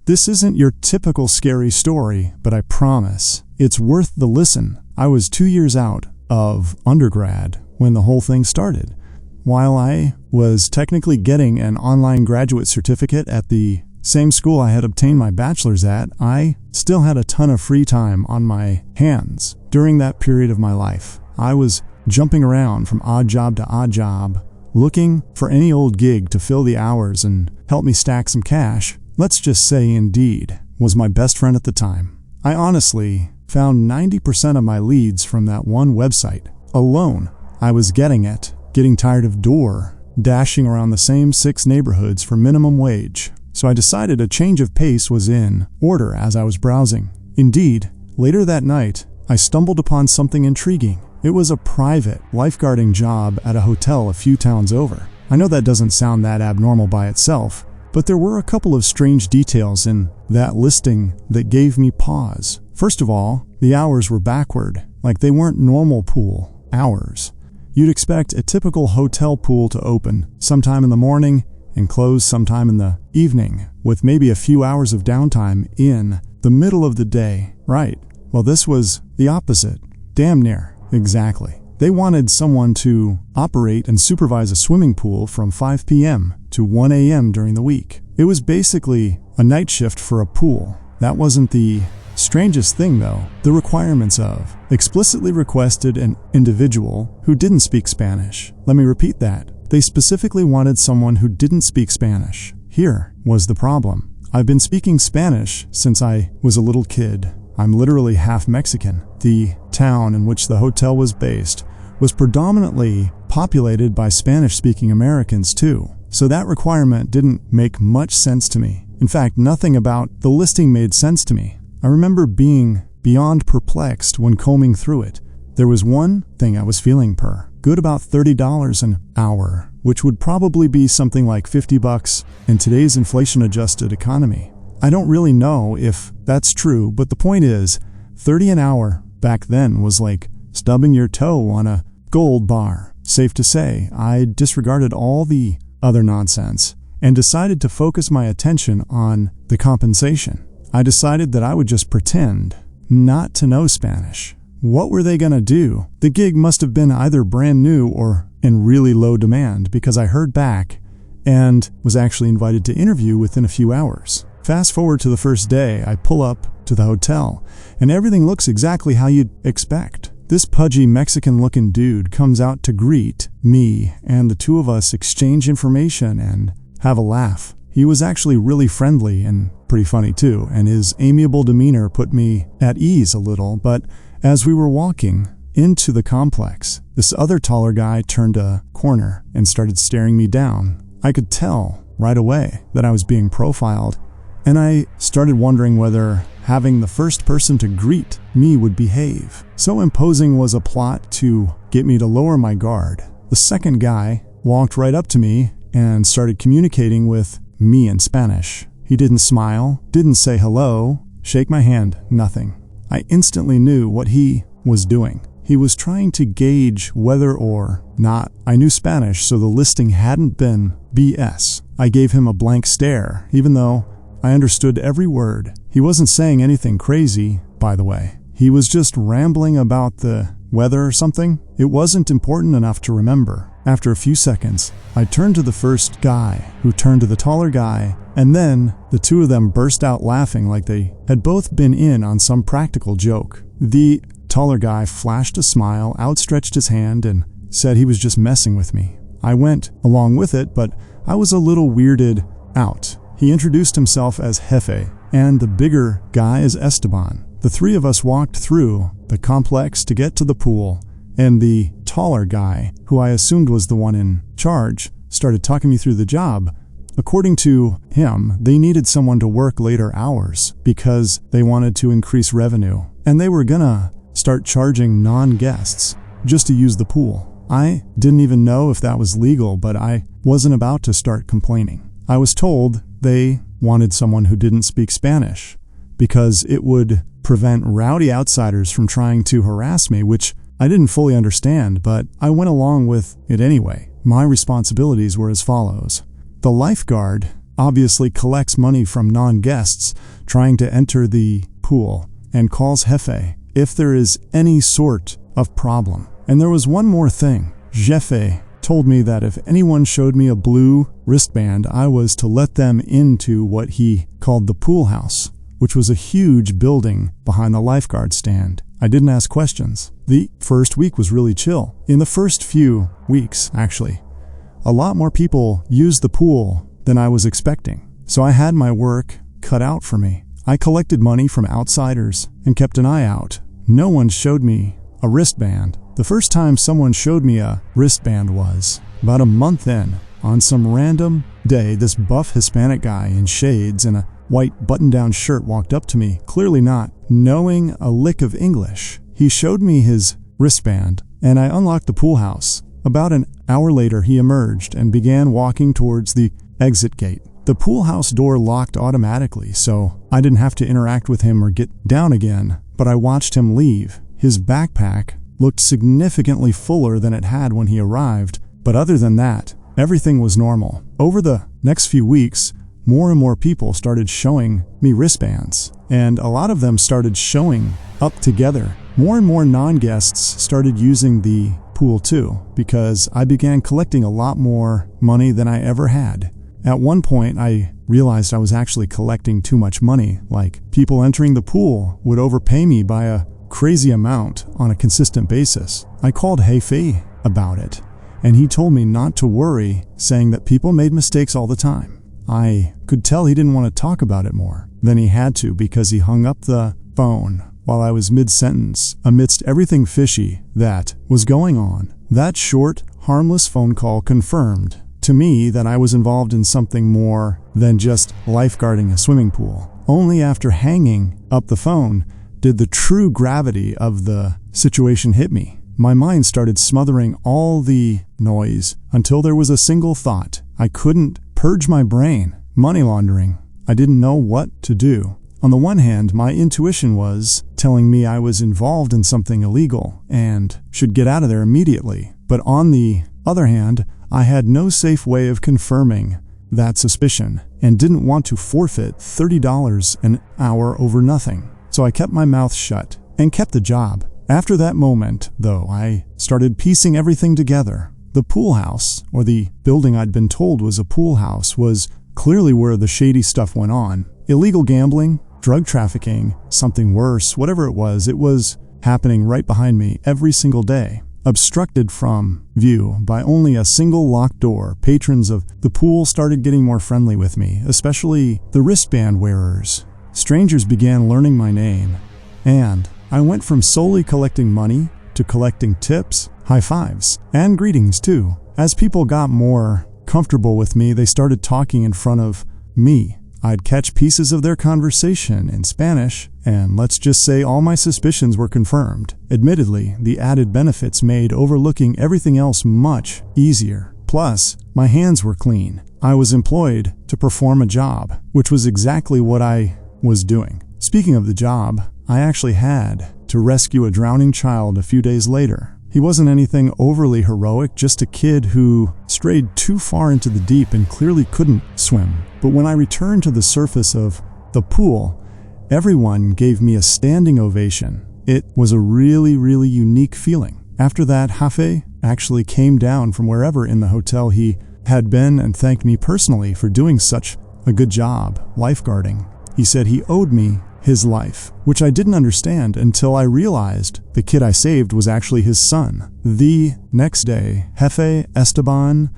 This isn't your typical scary story, but I promise it's worth the listen. I was 2 years out of undergrad when the whole thing started. While I was technically getting an online graduate certificate at the same school I had obtained my bachelor's at, I still had a ton of free time on my hands during that period of my life. I was jumping around from odd job to odd job, looking for any old gig to fill the hours and help me stack some cash. Let's just say Indeed was my best friend at the time. I honestly found 90% of my leads from that one website alone. I was getting tired of dashing around the same 6 neighborhoods for minimum wage. So I decided a change of pace was in order as I was browsing. Indeed, later that night, I stumbled upon something intriguing. It was a private lifeguarding job at a hotel a few towns over. I know that doesn't sound that abnormal by itself, but there were a couple of strange details in that listing that gave me pause. First of all, the hours were backward, like they weren't normal pool hours. You'd expect a typical hotel pool to open sometime in the morning and close sometime in the evening, with maybe a few hours of downtime in the middle of the day. Right. Well, this was the opposite. Damn near. Exactly. They wanted someone to operate and supervise a swimming pool from 5 p.m. to 1 a.m. during the week. It was basically a night shift for a pool. That wasn't the strangest thing, though. The requirements of explicitly requested an individual who didn't speak Spanish. Let me repeat that. They specifically wanted someone who didn't speak Spanish. Here was the problem. I've been speaking Spanish since I was a little kid. I'm literally half Mexican. The town in which the hotel was based was predominantly populated by Spanish-speaking Americans too, so that requirement didn't make much sense to me. In fact, nothing about the listing made sense to me. I remember being beyond perplexed when combing through it. There was one thing I was feeling good about $30 an hour, which would probably be something like $50 in today's inflation-adjusted economy. I don't really know if that's true, but the point is, $30 an hour back then was like stubbing your toe on a gold bar. Safe to say, I disregarded all the other nonsense and decided to focus my attention on the compensation. I decided that I would just pretend not to know Spanish. What were they gonna do? The gig must have been either brand new or in really low demand, because I heard back and was actually invited to interview within a few hours. Fast forward to the first day, I pull up to the hotel, and everything looks exactly how you'd expect. This pudgy Mexican-looking dude comes out to greet me, and the two of us exchange information and have a laugh. He was actually really friendly and pretty funny too, and his amiable demeanor put me at ease a little, but as we were walking into the complex, this other taller guy turned a corner and started staring me down. I could tell right away that I was being profiled, and I started wondering whether having the first person to greet me would behave. So imposing was a plot to get me to lower my guard. The second guy walked right up to me and started communicating with me in Spanish. He didn't smile, didn't say hello, shake my hand, nothing. I instantly knew what he was doing. He was trying to gauge whether or not I knew Spanish, so the listing hadn't been BS. I gave him a blank stare, even though I understood every word. He wasn't saying anything crazy, by the way. He was just rambling about the weather or something. It wasn't important enough to remember. After a few seconds, I turned to the first guy, who turned to the taller guy, and then the two of them burst out laughing like they had both been in on some practical joke. The taller guy flashed a smile, outstretched his hand, and said he was just messing with me. I went along with it, but I was a little weirded out. He introduced himself as Jefe, and the bigger guy as Esteban. The three of us walked through the complex to get to the pool, and the taller guy, who I assumed was the one in charge, started talking me through the job. According to him, they needed someone to work later hours because they wanted to increase revenue, and they were gonna start charging non-guests just to use the pool. I didn't even know if that was legal, but I wasn't about to start complaining. I was told they wanted someone who didn't speak Spanish because it would prevent rowdy outsiders from trying to harass me, which I didn't fully understand, but I went along with it anyway. My responsibilities were as follows. The lifeguard obviously collects money from non-guests trying to enter the pool and calls Jefe if there is any sort of problem. And there was one more thing. Jefe told me that if anyone showed me a blue wristband, I was to let them into what he called the pool house, which was a huge building behind the lifeguard stand. I didn't ask questions. The first week was really chill. In the first few weeks, actually, a lot more people used the pool than I was expecting. So I had my work cut out for me. I collected money from outsiders and kept an eye out. No one showed me a wristband. The first time someone showed me a wristband was about a month in. On some random day, this buff Hispanic guy in shades and a white button-down shirt walked up to me, clearly not knowing a lick of English. He showed me his wristband, and I unlocked the pool house. About an hour later, he emerged and began walking towards the exit gate. The pool house door locked automatically, so I didn't have to interact with him or get down again, but I watched him leave. His backpack looked significantly fuller than it had when he arrived, but other than that, everything was normal. Over the next few weeks, more and more people started showing me wristbands, and a lot of them started showing up together. More and more non-guests started using the pool too, because I began collecting a lot more money than I ever had. At one point, I realized I was actually collecting too much money, like people entering the pool would overpay me by a crazy amount on a consistent basis. I called Jefe about it, and he told me not to worry, saying that people made mistakes all the time. I could tell he didn't want to talk about it more than he had to because he hung up the phone while I was mid-sentence amidst everything fishy that was going on. That short, harmless phone call confirmed to me that I was involved in something more than just lifeguarding a swimming pool. Only after hanging up the phone did the true gravity of the situation hit me. My mind started smothering all the noise until there was a single thought. I couldn't purge my brain. Money laundering. I didn't know what to do. On the one hand, my intuition was telling me I was involved in something illegal and should get out of there immediately. But on the other hand, I had no safe way of confirming that suspicion and didn't want to forfeit $30 an hour over nothing. So I kept my mouth shut and kept the job. After that moment, though, I started piecing everything together. The pool house, or the building I'd been told was a pool house, was clearly where the shady stuff went on. Illegal gambling, drug trafficking, something worse, whatever it was happening right behind me every single day. Obstructed from view by only a single locked door, patrons of the pool started getting more friendly with me, especially the wristband wearers. Strangers began learning my name, and I went from solely collecting money to collecting tips, high fives, and greetings too. As people got more comfortable with me, they started talking in front of me. I'd catch pieces of their conversation in Spanish, and let's just say all my suspicions were confirmed. Admittedly, the added benefits made overlooking everything else much easier. Plus, my hands were clean. I was employed to perform a job, which was exactly what I was doing. Speaking of the job, I actually had to rescue a drowning child a few days later. He wasn't anything overly heroic, just a kid who strayed too far into the deep and clearly couldn't swim. But when I returned to the surface of the pool, everyone gave me a standing ovation. It was a really, really unique feeling. After that, Jefe actually came down from wherever in the hotel he had been and thanked me personally for doing such a good job lifeguarding. He said he owed me his life, which I didn't understand until I realized the kid I saved was actually his son. The next day, Jefe, Esteban,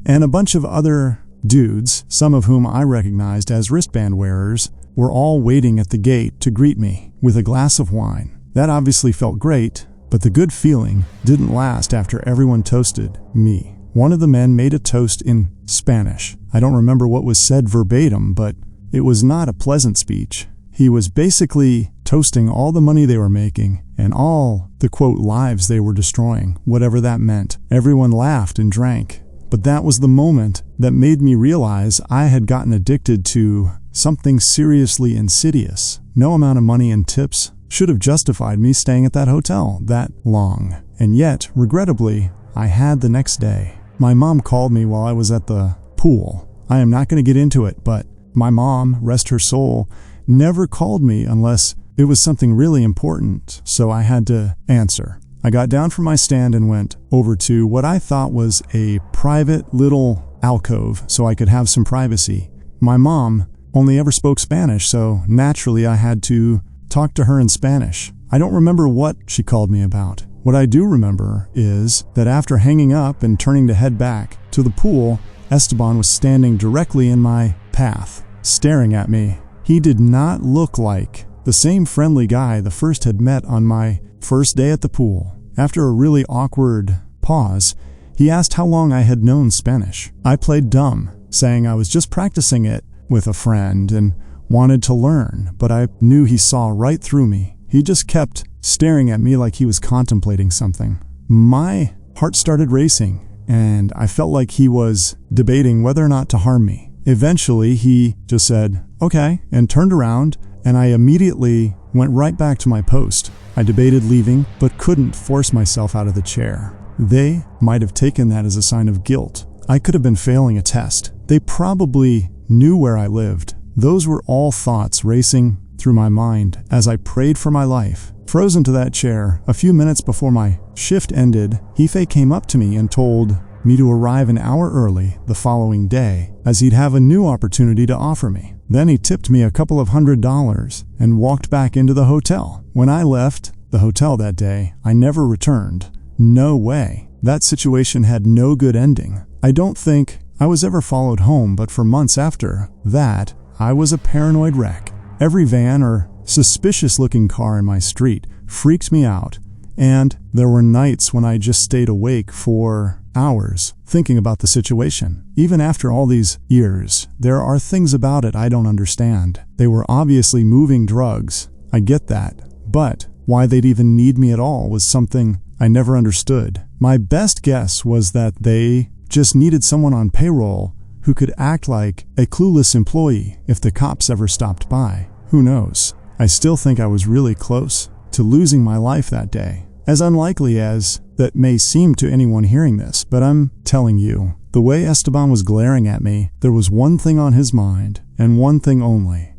and a bunch of other dudes, some of whom I recognized as wristband wearers, were all waiting at the gate to greet me with a glass of wine. That obviously felt great, but the good feeling didn't last after everyone toasted me. One of the men made a toast in Spanish. I don't remember what was said verbatim, but it was not a pleasant speech. He was basically toasting all the money they were making and all the, quote, lives they were destroying, whatever that meant. Everyone laughed and drank. But that was the moment that made me realize I had gotten addicted to something seriously insidious. No amount of money and tips should have justified me staying at that hotel that long. And yet, regrettably, I had the next day. My mom called me while I was at the pool. I am not going to get into it, but my mom, rest her soul, never called me unless it was something really important, so I had to answer. I got down from my stand and went over to what I thought was a private little alcove so I could have some privacy. My mom only ever spoke Spanish, so naturally I had to talk to her in Spanish. I don't remember what she called me about. What I do remember is that after hanging up and turning to head back to the pool, Esteban was standing directly in my path, staring at me. He did not look like the same friendly guy the first had met on my first day at the pool. After a really awkward pause, he asked how long I had known Spanish. I played dumb, saying I was just practicing it with a friend and wanted to learn, but I knew he saw right through me. He just kept staring at me like he was contemplating something. My heart started racing, and I felt like he was debating whether or not to harm me. Eventually, he just said, "Okay," and turned around, and I immediately went right back to my post. I debated leaving, but couldn't force myself out of the chair. They might have taken that as a sign of guilt. I could have been failing a test. They probably knew where I lived. Those were all thoughts racing through my mind as I prayed for my life. Frozen to that chair, a few minutes before my shift ended, Jefe came up to me and told me to arrive an hour early the following day, as he'd have a new opportunity to offer me. Then he tipped me a couple of $100 and walked back into the hotel. When I left the hotel that day, I never returned. No way. That situation had no good ending. I don't think I was ever followed home, but for months after that, I was a paranoid wreck. Every van or suspicious-looking car in my street freaked me out, and there were nights when I just stayed awake for hours thinking about the situation. Even after all these years, there are things about it I don't understand. They were obviously moving drugs. I get that. But why they'd even need me at all was something I never understood. My best guess was that they just needed someone on payroll who could act like a clueless employee if the cops ever stopped by. Who knows? I still think I was really close to losing my life that day. As unlikely as that may seem to anyone hearing this, but I'm telling you, the way Esteban was glaring at me, there was one thing on his mind, and one thing only.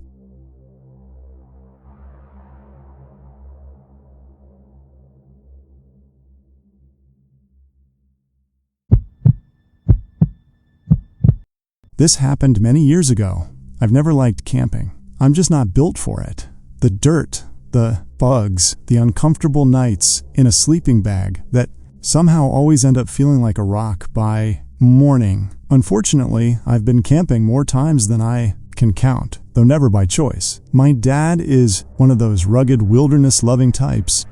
This happened many years ago. I've never liked camping. I'm just not built for it. The dirt, the bugs, the uncomfortable nights in a sleeping bag that somehow always end up feeling like a rock by morning. Unfortunately, I've been camping more times than I can count, though never by choice. My dad is one of those rugged, wilderness-loving types,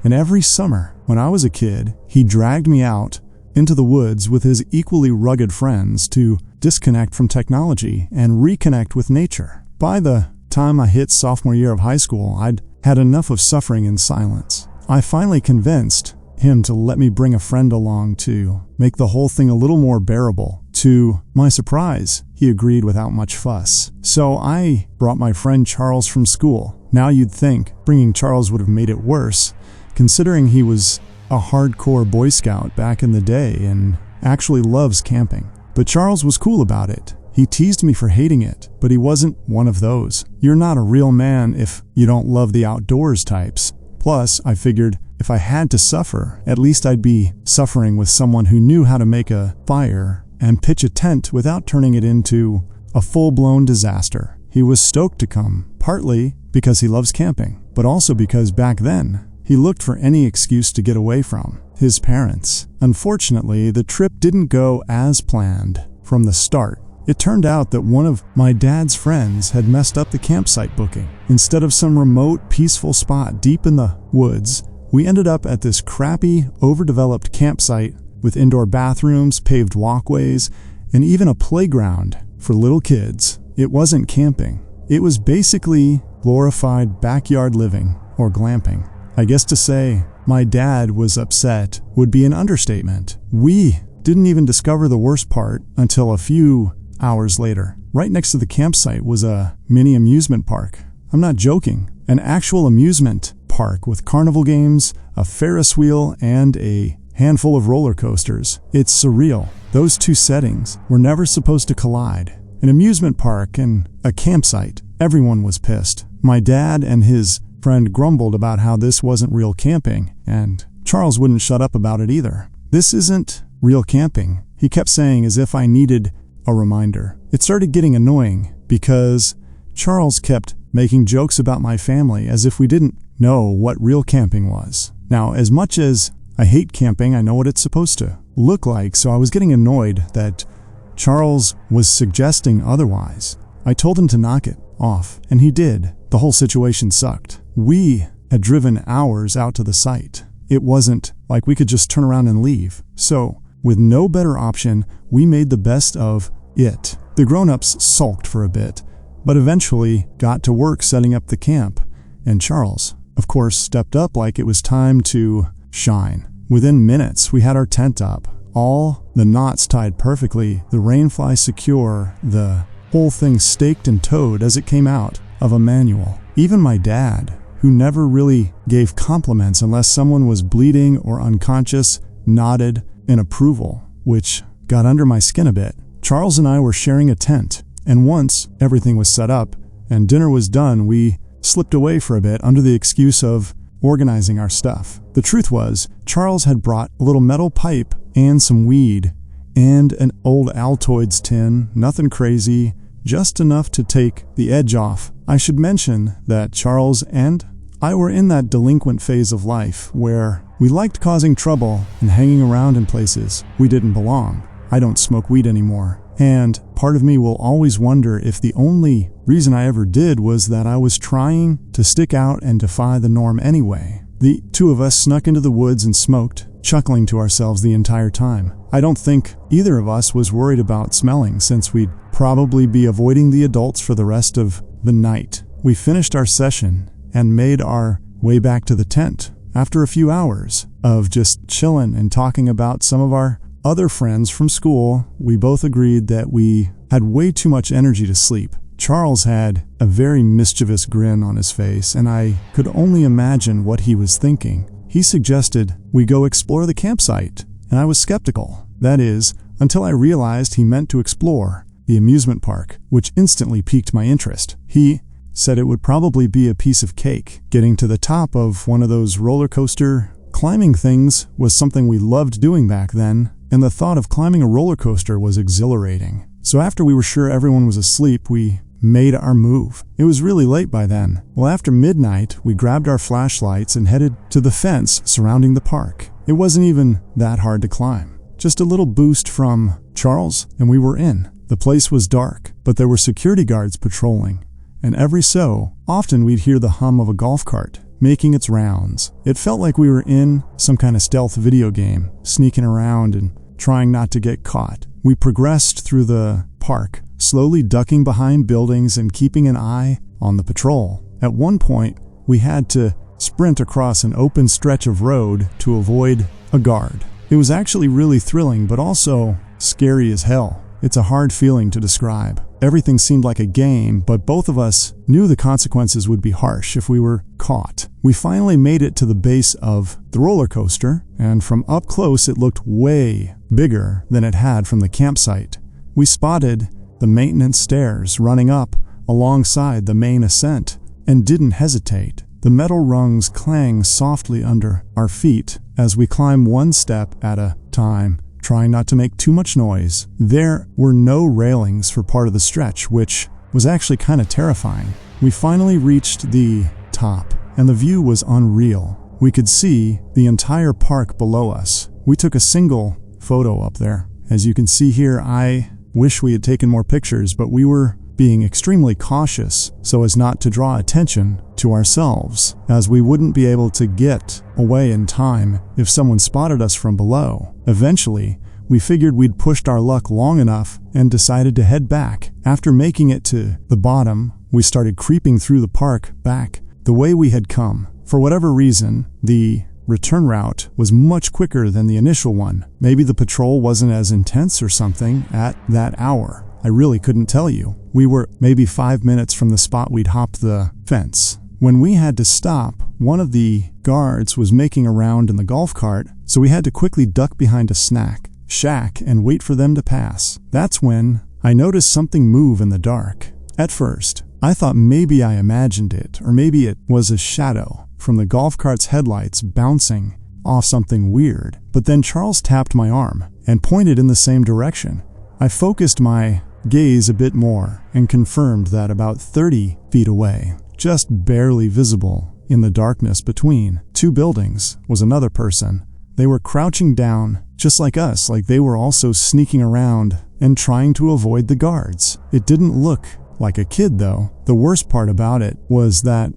and every summer, when I was a kid, he dragged me out into the woods with his equally rugged friends to disconnect from technology and reconnect with nature. By the time I hit sophomore year of high school, I'd had enough of suffering in silence. I finally convinced him to let me bring a friend along to make the whole thing a little more bearable. To my surprise, he agreed without much fuss. So I brought my friend Charles from school. Now you'd think bringing Charles would have made it worse, considering he was a hardcore Boy Scout back in the day and actually loves camping. But Charles was cool about it. He teased me for hating it, but he wasn't one of those "you're not a real man if you don't love the outdoors" types. Plus, I figured if I had to suffer, at least I'd be suffering with someone who knew how to make a fire and pitch a tent without turning it into a full-blown disaster. He was stoked to come, partly because he loves camping, but also because back then, he looked for any excuse to get away from his parents. Unfortunately, the trip didn't go as planned from the start. It turned out that one of my dad's friends had messed up the campsite booking. Instead of some remote, peaceful spot deep in the woods, we ended up at this crappy, overdeveloped campsite with indoor bathrooms, paved walkways, and even a playground for little kids. It wasn't camping. It was basically glorified backyard living, or glamping. I guess to say my dad was upset would be an understatement. We didn't even discover the worst part until a few hours later. Right next to the campsite was a mini amusement park. I'm not joking. An actual amusement park with carnival games, a Ferris wheel, and a handful of roller coasters. It's surreal. Those two settings were never supposed to collide. an amusement park and a campsite. Everyone was pissed. My dad and his friend grumbled about how this wasn't real camping, and Charles wouldn't shut up about it either. "This isn't real camping," he kept saying as if I needed a reminder. It started getting annoying because Charles kept making jokes about my family as if we didn't know what real camping was. Now, as much as I hate camping, I know what it's supposed to look like, so I was getting annoyed that Charles was suggesting otherwise. I told him to knock it off, and he did. The whole situation sucked. We had driven hours out to the site. It wasn't like we could just turn around and leave. So, with no better option, we made the best of it. The grown-ups sulked for a bit, but eventually got to work setting up the camp, and Charles, of course, stepped up like it was time to shine. Within minutes, we had our tent up, all the knots tied perfectly, the rainfly secure, the whole thing staked and towed as it came out of a manual. Even my dad, who never really gave compliments unless someone was bleeding or unconscious, nodded in approval, which got under my skin a bit. Charles and I were sharing a tent, and once everything was set up and dinner was done, we slipped away for a bit under the excuse of organizing our stuff. The truth was, Charles had brought a little metal pipe and some weed and an old Altoids tin, nothing crazy, just enough to take the edge off. I should mention that Charles and I were in that delinquent phase of life where we liked causing trouble and hanging around in places we didn't belong. I don't smoke weed anymore, and part of me will always wonder if the only reason I ever did was that I was trying to stick out and defy the norm anyway. The two of us snuck into the woods and smoked, chuckling to ourselves the entire time. I don't think either of us was worried about smelling, since we'd probably be avoiding the adults for the rest of the night. We finished our session and made our way back to the tent. After a few hours of just chilling and talking about some of our other friends from school, we both agreed that we had way too much energy to sleep. Charles had a very mischievous grin on his face, and I could only imagine what he was thinking. He suggested we go explore the campsite, and I was skeptical. That is, until I realized he meant to explore the amusement park, which instantly piqued my interest. He said it would probably be a piece of cake. Getting to the top of one of those roller coaster climbing things was something we loved doing back then, and the thought of climbing a roller coaster was exhilarating. So after we were sure everyone was asleep, we made our move. It was really late by then. Well, after midnight, we grabbed our flashlights and headed to the fence surrounding the park. It wasn't even that hard to climb. Just a little boost from Charles, and we were in. The place was dark, but there were security guards patrolling, and every so often we'd hear the hum of a golf cart making its rounds. It felt like we were in some kind of stealth video game, sneaking around and trying not to get caught. We progressed through the park, slowly ducking behind buildings and keeping an eye on the patrol. At one point, we had to sprint across an open stretch of road to avoid a guard. It was actually really thrilling, but also scary as hell. It's a hard feeling to describe. Everything seemed like a game, but both of us knew the consequences would be harsh if we were caught. We finally made it to the base of the roller coaster, and from up close it looked way bigger than it had from the campsite. We spotted the maintenance stairs running up alongside the main ascent and didn't hesitate. The metal rungs clang softly under our feet as we climbed one step at a time, trying not to make too much noise. There were no railings for part of the stretch, which was actually kind of terrifying. We finally reached the top, and the view was unreal. We could see the entire park below us. We took a single photo up there. As you can see here, I wish we had taken more pictures, but we were being extremely cautious so as not to draw attention to ourselves, as we wouldn't be able to get away in time if someone spotted us from below. Eventually, we figured we'd pushed our luck long enough and decided to head back. After making it to the bottom, we started creeping through the park back the way we had come. For whatever reason, the return route was much quicker than the initial one. Maybe the patrol wasn't as intense or something at that hour. I really couldn't tell you. We were maybe 5 minutes from the spot we'd hopped the fence. When we had to stop, one of the guards was making a round in the golf cart, so we had to quickly duck behind a snack shack and wait for them to pass. That's when I noticed something move in the dark. At first, I thought maybe I imagined it, or maybe it was a shadow from the golf cart's headlights bouncing off something weird. But then Charles tapped my arm and pointed in the same direction. I focused my gaze a bit more and confirmed that about 30 feet away, just barely visible in the darkness between two buildings, was another person. They were crouching down, just like us, like they were also sneaking around and trying to avoid the guards. It didn't look like a kid, though. The worst part about it was that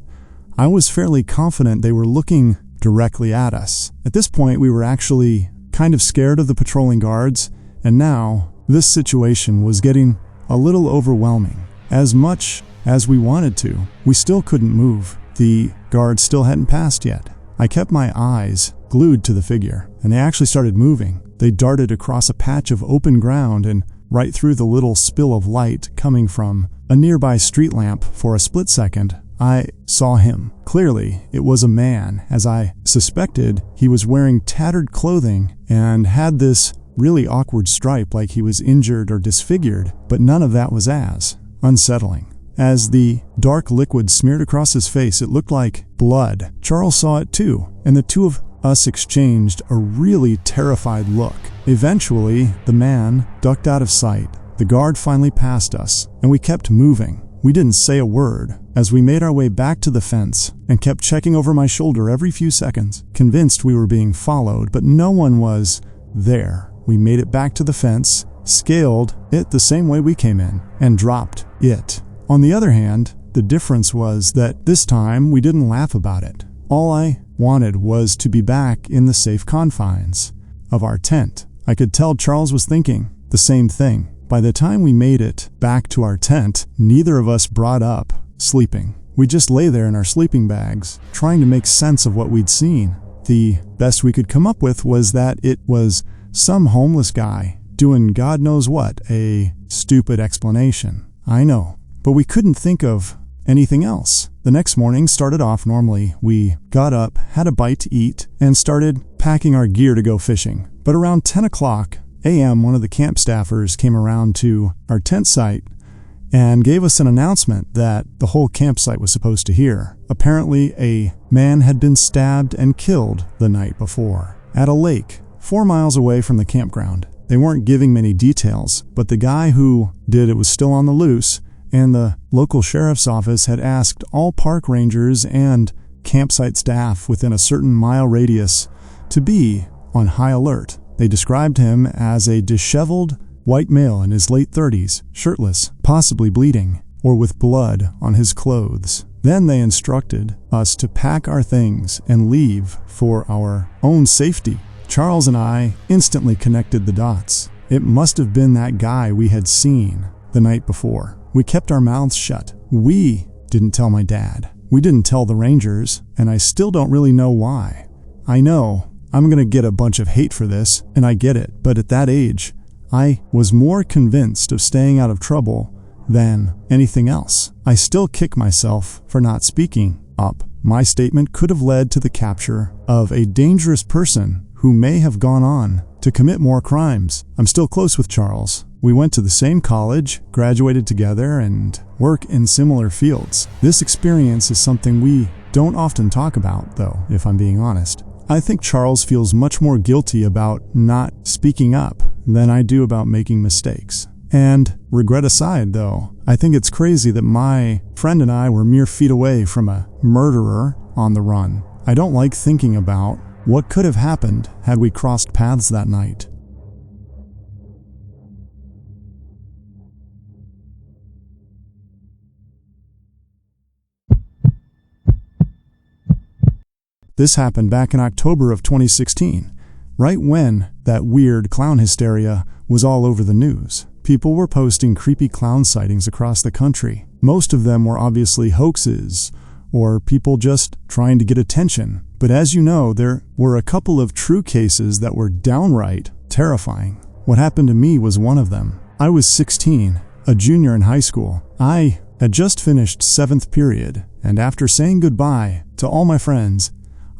I was fairly confident they were looking directly at us. At this point, we were actually kind of scared of the patrolling guards, and now this situation was getting a little overwhelming. As much as we wanted to, we still couldn't move. The guards still hadn't passed yet. I kept my eyes glued to the figure, and they actually started moving. They darted across a patch of open ground and right through the little spill of light coming from a nearby street lamp. For a split second, I saw him. Clearly, it was a man. As I suspected, he was wearing tattered clothing and had this really awkward stripe like he was injured or disfigured, but none of that was as unsettling. As the dark liquid smeared across his face, it looked like blood. Charles saw it too, and the two of us exchanged a really terrified look. Eventually, the man ducked out of sight. The guard finally passed us, and we kept moving. We didn't say a word as we made our way back to the fence and kept checking over my shoulder every few seconds, convinced we were being followed, but no one was there. We made it back to the fence, scaled it the same way we came in, and dropped it. On the other hand, the difference was that this time we didn't laugh about it. All I wanted was to be back in the safe confines of our tent. I could tell Charles was thinking the same thing. By the time we made it back to our tent, neither of us brought up sleeping. We just lay there in our sleeping bags, trying to make sense of what we'd seen. The best we could come up with was that it was some homeless guy doing God knows what, a stupid explanation. I know. But we couldn't think of anything else. The next morning started off normally. We got up, had a bite to eat, and started packing our gear to go fishing. But around 10 o'clock a.m., one of the camp staffers came around to our tent site and gave us an announcement that the whole campsite was supposed to hear. Apparently, a man had been stabbed and killed the night before at a lake 4 miles away from the campground. They weren't giving many details, but the guy who did it was still on the loose, and the local sheriff's office had asked all park rangers and campsite staff within a certain mile radius to be on high alert. They described him as a disheveled white male in his late 30s, shirtless, possibly bleeding, or with blood on his clothes. Then they instructed us to pack our things and leave for our own safety. Charles and I instantly connected the dots. It must have been that guy we had seen the night before. We kept our mouths shut. We didn't tell my dad. We didn't tell the rangers, and I still don't really know why. I know I'm going to get a bunch of hate for this, and I get it, but at that age, I was more convinced of staying out of trouble than anything else. I still kick myself for not speaking up. My statement could have led to the capture of a dangerous person who may have gone on to commit more crimes. I'm still close with Charles. We went to the same college, graduated together, and work in similar fields. This experience is something we don't often talk about, though, if I'm being honest. I think Charles feels much more guilty about not speaking up than I do about making mistakes. And regret aside, though, I think it's crazy that my friend and I were mere feet away from a murderer on the run. I don't like thinking about what could have happened had we crossed paths that night. This happened back in October of 2016, right when that weird clown hysteria was all over the news. People were posting creepy clown sightings across the country. Most of them were obviously hoaxes, or people just trying to get attention. But as you know, there were a couple of true cases that were downright terrifying. What happened to me was one of them. I was 16, a junior in high school. I had just finished 7th period, and after saying goodbye to all my friends,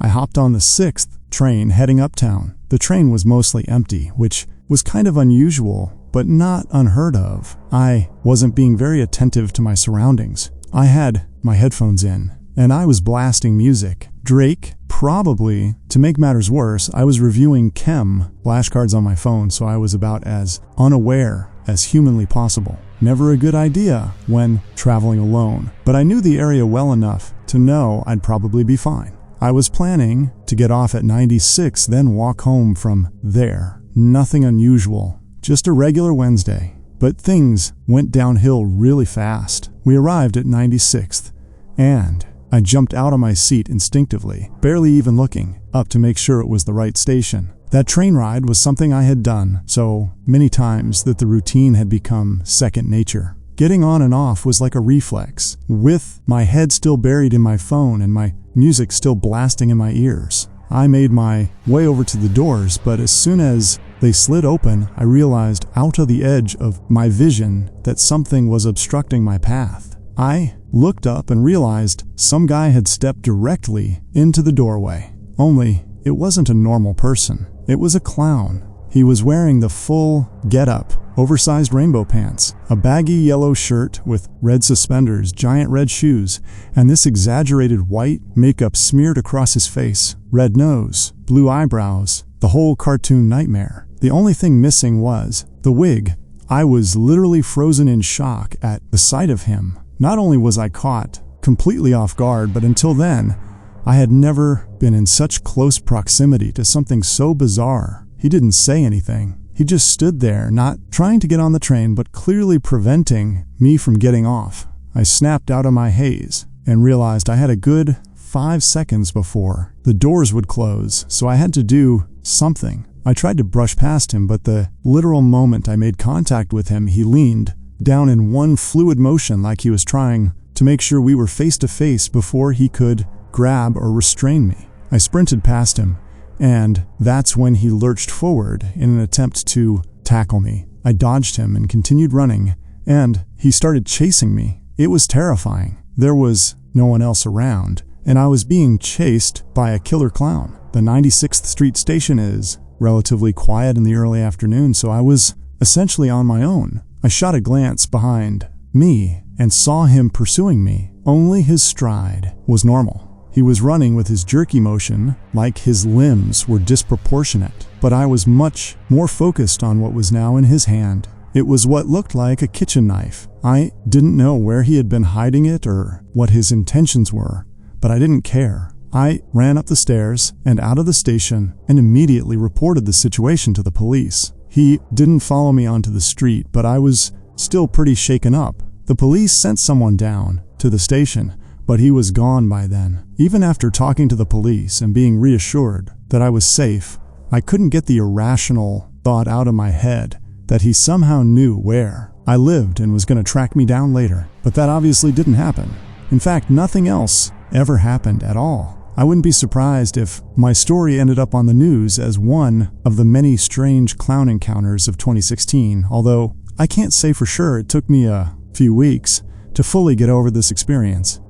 I hopped on the 6th train heading uptown. The train was mostly empty, which was kind of unusual but not unheard of. I wasn't being very attentive to my surroundings. I had my headphones in, and I was blasting music. Drake, probably, to make matters worse, I was reviewing chem flashcards on my phone, so I was about as unaware as humanly possible. Never a good idea when traveling alone, but I knew the area well enough to know I'd probably be fine. I was planning to get off at 96, then walk home from there. Nothing unusual, just a regular Wednesday. But things went downhill really fast. We arrived at 96th, and I jumped out of my seat instinctively, barely even looking up to make sure it was the right station. That train ride was something I had done so many times that the routine had become second nature. Getting on and off was like a reflex, with my head still buried in my phone and my music still blasting in my ears. I made my way over to the doors, but as soon as they slid open, I realized out of the edge of my vision that something was obstructing my path. I looked up and realized some guy had stepped directly into the doorway. Only, it wasn't a normal person. It was a clown. He was wearing the full getup, oversized rainbow pants, a baggy yellow shirt with red suspenders, giant red shoes, and this exaggerated white makeup smeared across his face, red nose, blue eyebrows, the whole cartoon nightmare. The only thing missing was the wig. I was literally frozen in shock at the sight of him. Not only was I caught completely off guard, but until then, I had never been in such close proximity to something so bizarre. He didn't say anything. He just stood there, not trying to get on the train, but clearly preventing me from getting off. I snapped out of my haze and realized I had a good 5 seconds before the doors would close, so I had to do something. I tried to brush past him, but the literal moment I made contact with him, he leaned down in one fluid motion like he was trying to make sure we were face to face before he could grab or restrain me. I sprinted past him, and that's when he lurched forward in an attempt to tackle me. I dodged him and continued running, and he started chasing me. It was terrifying. There was no one else around, and I was being chased by a killer clown. The 96th Street station is relatively quiet in the early afternoon, so I was essentially on my own. I shot a glance behind me and saw him pursuing me. Only his stride was normal. He was running with his jerky motion, like his limbs were disproportionate, but I was much more focused on what was now in his hand. It was what looked like a kitchen knife. I didn't know where he had been hiding it or what his intentions were, but I didn't care. I ran up the stairs and out of the station and immediately reported the situation to the police. He didn't follow me onto the street, but I was still pretty shaken up. The police sent someone down to the station, but he was gone by then. Even after talking to the police and being reassured that I was safe, I couldn't get the irrational thought out of my head that he somehow knew where I lived and was going to track me down later. But that obviously didn't happen. In fact, nothing else ever happened at all. I wouldn't be surprised if my story ended up on the news as one of the many strange clown encounters of 2016, although I can't say for sure. It took me a few weeks to fully get over this experience.